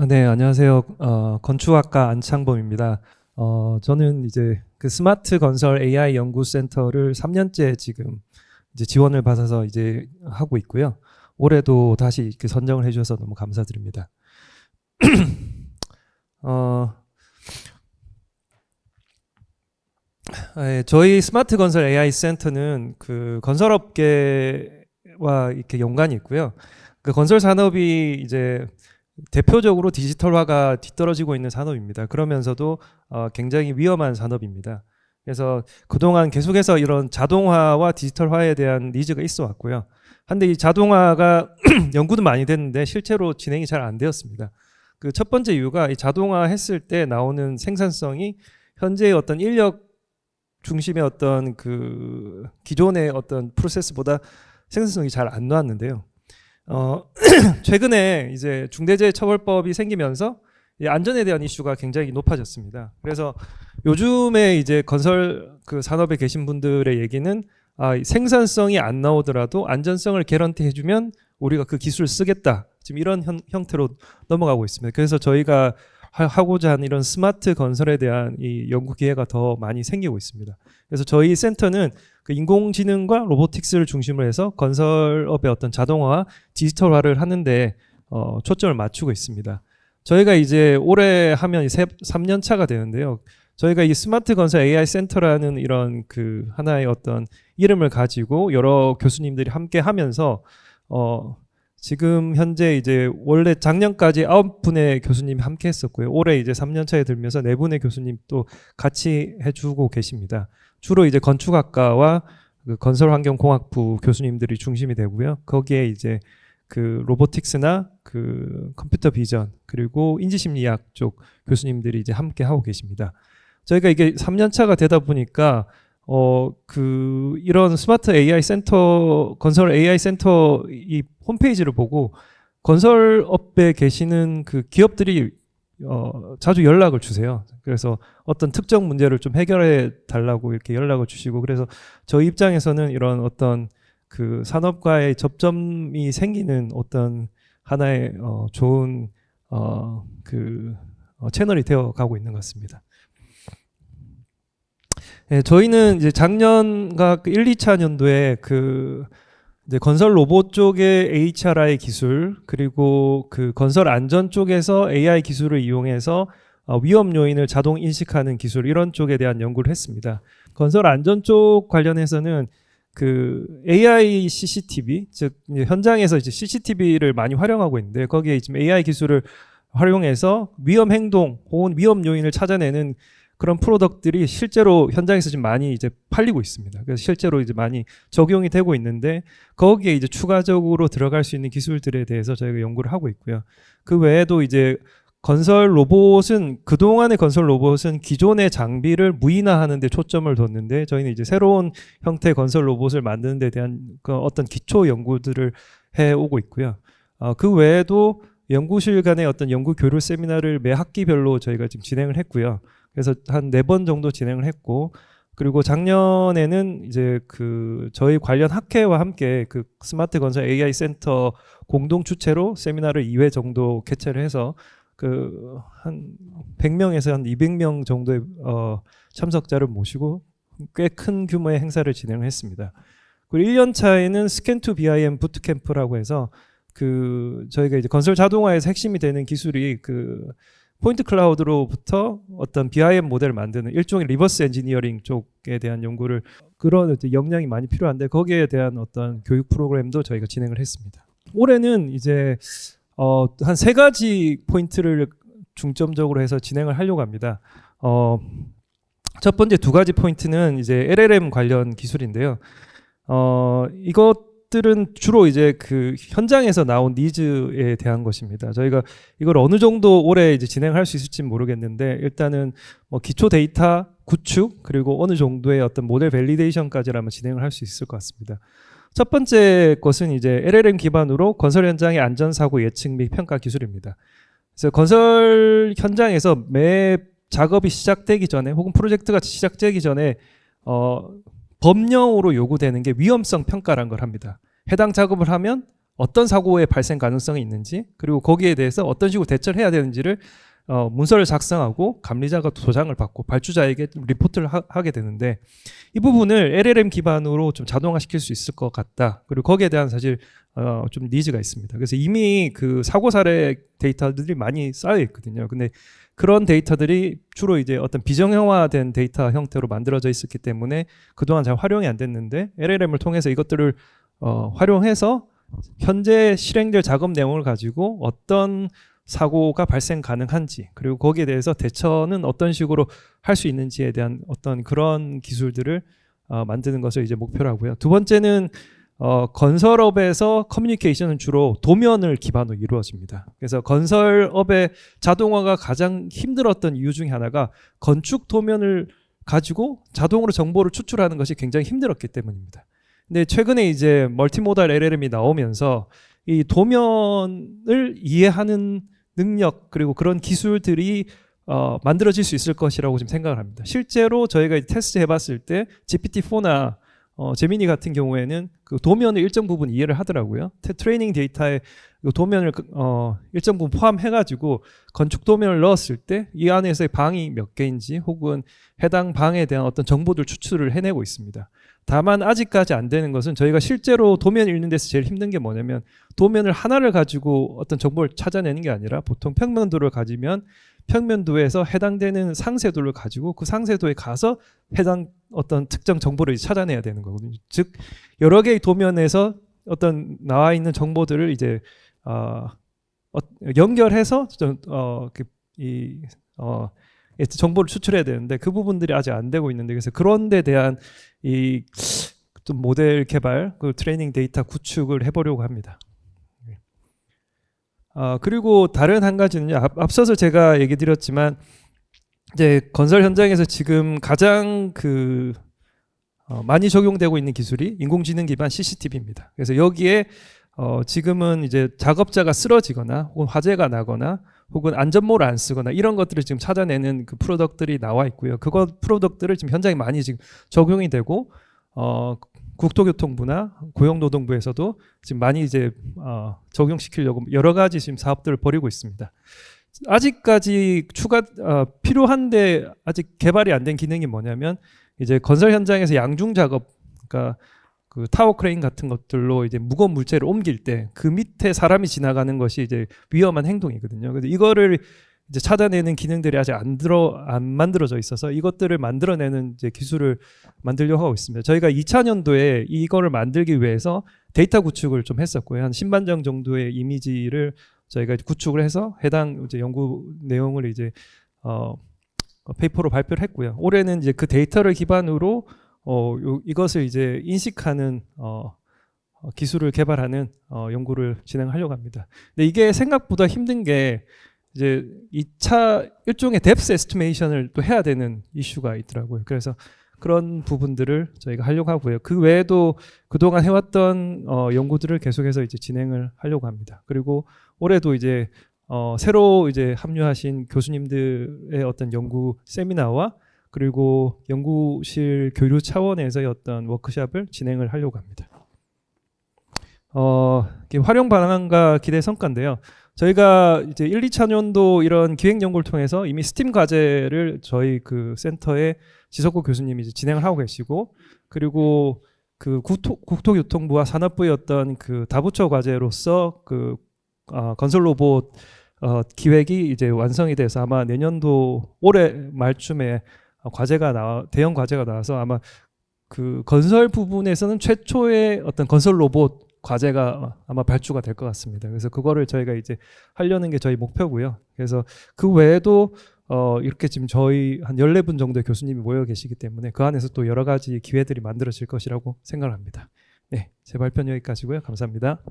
네, 안녕하세요. 건축학과 안창범입니다. 저는 이제 그 스마트 건설 AI 연구센터를 3년째 지금 이제 지원을 받아서 이제 하고 있고요. 올해도 다시 그 선정을 해주셔서 너무 감사드립니다. 어, 저희 스마트 건설 AI 센터는 그 건설업계와 이렇게 연관이 있고요. 그 건설 산업이 이제 대표적으로 디지털화가 뒤떨어지고 있는 산업입니다. 그러면서도 굉장히 위험한 산업입니다. 그래서 그동안 계속해서 이런 자동화와 디지털화에 대한 니즈가 있어 왔고요. 한데 이 자동화가 연구도 많이 됐는데 실제로 진행이 잘 안 되었습니다. 그 첫 번째 이유가 이 자동화 했을 때 나오는 생산성이 현재의 어떤 인력 중심의 어떤 그 기존의 어떤 프로세스보다 생산성이 잘 안 나왔는데요. 최근에 이제 중대재해처벌법이 생기면서 이 안전에 대한 이슈가 굉장히 높아졌습니다. 그래서 요즘에 이제 건설 그 산업에 계신 분들의 얘기는 생산성이 안 나오더라도 안전성을 개런티 해주면 우리가 그 기술을 쓰겠다. 지금 이런 형태로 넘어가고 있습니다. 그래서 저희가 하고자 하는 이런 스마트 건설에 대한 이 연구 기회가 더 많이 생기고 있습니다. 그래서 저희 센터는 그 인공지능과 로보틱스를 중심으로 해서 건설업의 어떤 자동화와 디지털화를 하는데 초점을 맞추고 있습니다. 저희가 이제 올해 하면 3년 차가 되는데요. 저희가 이 스마트 건설 AI 센터라는 이런 그 하나의 어떤 이름을 가지고 여러 교수님들이 함께 하면서 지금 현재 이제 원래 작년까지 9분의 교수님이 함께 했었고요. 올해 이제 3년 차에 들면서 4분의 교수님 또 같이 해주고 계십니다. 주로 이제 건축학과와 그 건설환경공학부 교수님들이 중심이 되고요. 거기에 이제 그 로보틱스나 그 컴퓨터 비전 그리고 인지심리학 쪽 교수님들이 이제 함께 하고 계십니다. 저희가 이게 3년 차가 되다 보니까 그 이런 스마트 AI 센터 건설 AI 센터 이 홈페이지를 보고 건설업에 계시는 그 기업들이 자주 연락을 주세요. 그래서 어떤 특정 문제를 좀 해결해 달라고 이렇게 연락을 주시고, 그래서 저희 입장에서는 이런 어떤 그 산업과의 접점이 생기는 어떤 하나의 좋은 채널이 되어 가고 있는 것 같습니다. 네, 저희는 이제 작년과 1, 2차 년도에 그 이제 건설 로봇 쪽의 HRI 기술, 그리고 그 건설 안전 쪽에서 AI 기술을 이용해서 위험 요인을 자동 인식하는 기술, 이런 쪽에 대한 연구를 했습니다. 건설 안전 쪽 관련해서는 그 AI CCTV, 즉 현장에서 이제 CCTV를 많이 활용하고 있는데, 거기에 지금 AI 기술을 활용해서 위험 행동 혹은 위험 요인을 찾아내는 그런 프로덕트들이 실제로 현장에서 지금 많이 이제 팔리고 있습니다. 그래서 실제로 이제 많이 적용이 되고 있는데, 거기에 이제 추가적으로 들어갈 수 있는 기술들에 대해서 저희가 연구를 하고 있고요. 그 외에도 이제 건설 로봇은, 그동안의 건설 로봇은 기존의 장비를 무인화하는 데 초점을 뒀는데, 저희는 이제 새로운 형태의 건설 로봇을 만드는 데 대한 그 어떤 기초 연구들을 해오고 있고요. 그 외에도 연구실 간의 어떤 연구 교류 세미나를 매 학기별로 저희가 지금 진행을 했고요. 그래서 한 4번 정도 진행을 했고, 그리고 작년에는 이제 그 저희 관련 학회와 함께 그 스마트 건설 AI 센터 공동 주최로 세미나를 2회 정도 개최를 해서 그 한 100명에서 한 200명 정도의 참석자를 모시고 꽤 큰 규모의 행사를 진행을 했습니다. 그리고 1년 차에는 스캔 투 BIM 부트캠프라고 해서 그 저희가 이제 건설 자동화에서 핵심이 되는 기술이 그 포인트 클라우드로부터 어떤 BIM 모델을 만드는 일종의 리버스 엔지니어링 쪽에 대한 연구를, 그런 역량이 많이 필요한데 거기에 대한 어떤 교육 프로그램도 저희가 진행을 했습니다. 올해는 이제 한 3가지 포인트를 중점적으로 해서 진행을 하려고 합니다. 첫 번째 2가지 포인트는 이제 LLM 관련 기술인데요. 이것들은 주로 이제 그 현장에서 나온 니즈에 대한 것입니다. 저희가 이걸 어느 정도 올해 이제 진행할 수 있을지 모르겠는데, 일단은 뭐 기초 데이터 구축 그리고 어느 정도의 어떤 모델 밸리데이션까지라면 진행을 할 수 있을 것 같습니다. 첫 번째 것은 이제 LLM 기반으로 건설 현장의 안전사고 예측 및 평가 기술입니다. 그래서 건설 현장에서 매 작업이 시작되기 전에 혹은 프로젝트가 시작되기 전에 법령으로 요구되는 게 위험성 평가라는 걸 합니다. 해당 작업을 하면 어떤 사고의 발생 가능성이 있는지, 그리고 거기에 대해서 어떤 식으로 대처를 해야 되는지를 문서를 작성하고 감리자가 도장을 받고 발주자에게 리포트를 하게 되는데, 이 부분을 LLM 기반으로 좀 자동화시킬 수 있을 것 같다. 그리고 거기에 대한 사실 좀 니즈가 있습니다. 그래서 이미 그 사고 사례 데이터들이 많이 쌓여 있거든요. 근데 그런 데이터들이 주로 이제 어떤 비정형화된 데이터 형태로 만들어져 있었기 때문에 그동안 잘 활용이 안 됐는데, LLM을 통해서 이것들을 활용해서 현재 실행될 작업 내용을 가지고 어떤 사고가 발생 가능한지, 그리고 거기에 대해서 대처는 어떤 식으로 할 수 있는지에 대한 어떤 그런 기술들을 만드는 것을 이제 목표로 하고요. 두 번째는 건설업에서 커뮤니케이션은 주로 도면을 기반으로 이루어집니다. 그래서 건설업의 자동화가 가장 힘들었던 이유 중에 하나가 건축 도면을 가지고 자동으로 정보를 추출하는 것이 굉장히 힘들었기 때문입니다. 근데 최근에 이제 멀티모달 LLM이 나오면서 이 도면을 이해하는 능력, 그리고 그런 기술들이 만들어질 수 있을 것이라고 지금 생각을 합니다. 실제로 저희가 테스트 해봤을 때 GPT-4나 제미니 같은 경우에는 그 도면을 일정 부분 이해를 하더라고요. 트레이닝 데이터에 도면을 일정 부분 포함해가지고 건축 도면을 넣었을 때 이 안에서의 방이 몇 개인지, 혹은 해당 방에 대한 어떤 정보들 추출을 해내고 있습니다. 다만 아직까지 안 되는 것은, 저희가 실제로 도면 읽는 데서 제일 힘든 게 뭐냐면, 도면을 하나를 가지고 어떤 정보를 찾아내는 게 아니라 보통 평면도를 가지면 평면도에서 해당되는 상세도를 가지고 그 상세도에 가서 해당 어떤 특정 정보를 찾아내야 되는 거거든요. 즉 여러 개의 도면에서 어떤 나와 있는 정보들을 이제 연결해서 정보를 추출해야 되는데, 그 부분들이 아직 안 되고 있는데, 그래서 그런 데 대한 이 좀 모델 개발, 그 트레이닝 데이터 구축을 해보려고 합니다. 그리고 다른 한 가지는요, 앞서서 제가 얘기 드렸지만 이제 건설 현장에서 지금 가장 많이 적용되고 있는 기술이 인공지능 기반 CCTV입니다. 그래서 여기에 지금은 이제 작업자가 쓰러지거나 혹은 화재가 나거나 혹은 안전모를 안 쓰거나 이런 것들을 지금 찾아내는 그 프로덕트들이 나와 있고요. 그거 프로덕트를 지금 현장에 많이 지금 적용이 되고, 국토교통부나 고용노동부에서도 지금 많이 이제 적용시키려고 여러 가지 지금 사업들을 벌이고 있습니다. 아직까지 필요한데 아직 개발이 안 된 기능이 뭐냐면, 이제 건설 현장에서 양중 작업, 그러니까 그 타워 크레인 같은 것들로 이제 무거운 물체를 옮길 때 그 밑에 사람이 지나가는 것이 이제 위험한 행동이거든요. 그래서 이거를 이제 찾아내는 기능들이 아직 안 만들어져 있어서 이것들을 만들어내는 이제 기술을 만들려고 하고 있습니다. 저희가 2000년도에 이거를 만들기 위해서 데이터 구축을 좀 했었고요. 한 10만 장 정도의 이미지를 저희가 구축을 해서 해당 이제 연구 내용을 이제 페이퍼로 발표를 했고요. 올해는 이제 그 데이터를 기반으로 이것을 이제 인식하는 기술을 개발하는 연구를 진행하려고 합니다. 근데 이게 생각보다 힘든 게, 이제 2차 일종의 뎁스 에스티메이션을 또 해야 되는 이슈가 있더라고요. 그래서 그런 부분들을 저희가 하려고 하고요. 그 외에도 그동안 해왔던 연구들을 계속해서 이제 진행을 하려고 합니다. 그리고 올해도 이제 새로 이제 합류하신 교수님들의 어떤 연구 세미나와 그리고 연구실 교류 차원에서의 어떤 워크숍을 진행을 하려고 합니다. 활용 반응과 기대 성과인데요. 저희가 이제 1, 2차년도 이런 기획 연구를 통해서 이미 스팀 과제를 저희 그 센터에 지석구 교수님이 이제 진행을 하고 계시고, 그리고 그 국토교통부와 산업부의 어떤 그 다부처 과제로서 그 건설 로봇 기획이 이제 완성이 돼서 아마 내년도 올해 말쯤에 대형 과제가 나와서 아마 그 건설 부분에서는 최초의 어떤 건설 로봇 과제가 아마 발주가 될 것 같습니다. 그래서 그거를 저희가 이제 하려는 게 저희 목표고요. 그래서 그 외에도 이렇게 지금 저희 한 14분 정도의 교수님이 모여 계시기 때문에 그 안에서 또 여러 가지 기회들이 만들어질 것이라고 생각을 합니다. 네, 제 발표는 여기까지고요. 감사합니다.